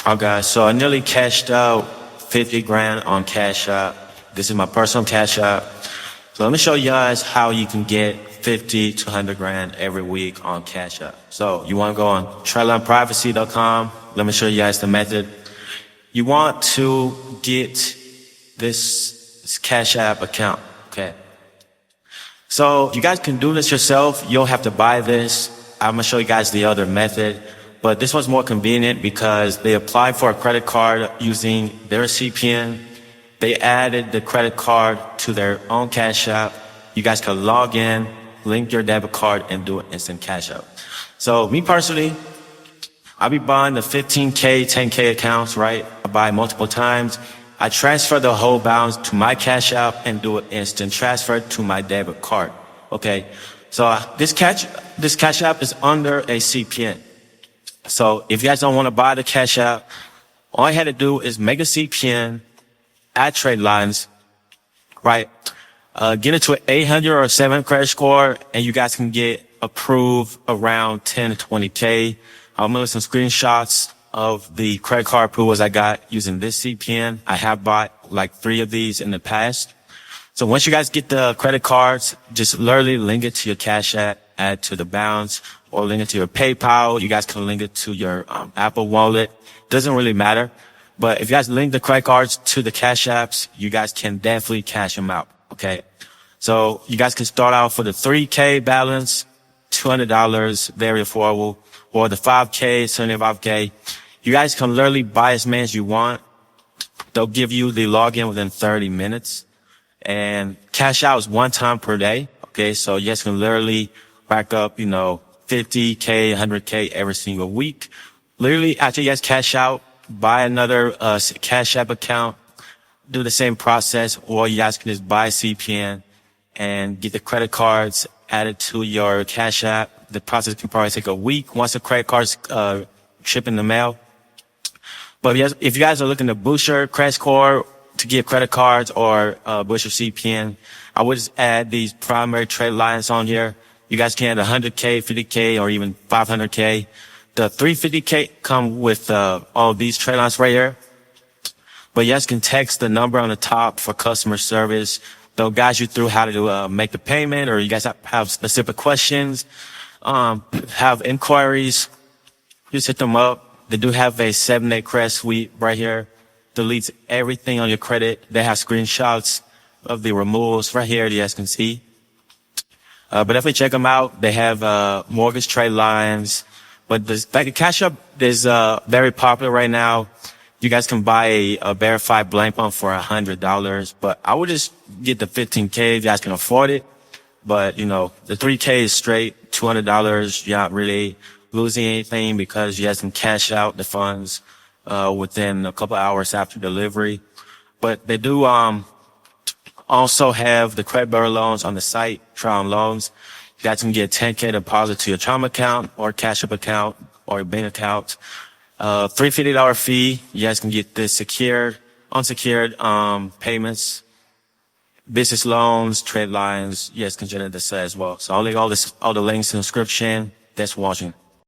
Okay, so I nearly cashed out 50 grand on Cashapp. This is my personal Cashapp. So let me show you guys how you can get 50 to 100 grand every week on Cashapp. So you want to go on tradelines.com. Let me show you guys the method. You want to get this Cashapp account, okay? So you guys can do this yourself. You don't have to buy this. I'm gonna show you guys the other method, but this one's more convenient because they apply for a credit card using their CPN. They added the credit card to their own Cash App. You guys can log in, link your debit card, and do an instant cash out. So me personally, I'll be buying the 15K, 10K accounts, right? I buy multiple times. I transfer the whole balance to my Cash App and do an instant transfer to my debit card. Okay. So this Cash App is under a CPN. So if you guys don't want to buy the Cash App, all I had to do is make a CPN, add tradelines, right? Get it to an 800 or 700 credit score, and you guys can get approved around 10 to 20K. I'll make some screenshots of the credit card approvals I got using this CPN. I have bought like 3 of these in the past. So once you guys get the credit cards, just literally link it to your Cash App, add to the balance, or link it to your PayPal. You guys can link it to your Apple Wallet. Doesn't really matter. But if you guys link the credit cards to the Cash Apps, you guys can definitely cash them out. Okay. So you guys can start out for the 3K balance, $200, very affordable, or the 5K, 75K. You guys can literally buy as many as you want. They'll give you the login within 30 minutes. And cash out is 1 time per day. Okay. So you guys can literally rack up, 50K, 100K every single week. Literally after you guys cash out, buy another, Cash App account, do the same process, or you guys can just buy a CPN and get the credit cards added to your Cash App. The process can probably take a week once the credit cards, ship in the mail. But if you guys are looking to boost your credit score to get credit cards or boost your CPN, I would just add these primary trade lines on here. You guys can add 100K, 50K, or even 500K. The 350K come with all these trade lines right here. But you guys can text the number on the top for customer service. They'll guide you through how to make the payment, or you guys have specific questions, have inquiries. Just hit them up. They do have a 7-day credit suite right here. Deletes everything on your credit. They have screenshots of the removals right here, you guys can see. But definitely check them out. They have mortgage trade lines. But the Cash App is very popular right now. You guys can buy a verified blank one for $100. But I would just get the 15K if you guys can afford it. But, the 3K is straight, $200. You're not really losing anything because you guys can cash out the funds within a couple hours after delivery. But they do also have the credit bureau loans on the site, Tron Loans. You guys can get 10K deposit to your Tron account or Cash App account or your bank account. $350 fee. You guys can get this unsecured payments, business loans, trade lines. You guys can generate this as well. So I'll leave all the links in the description. Thanks for watching.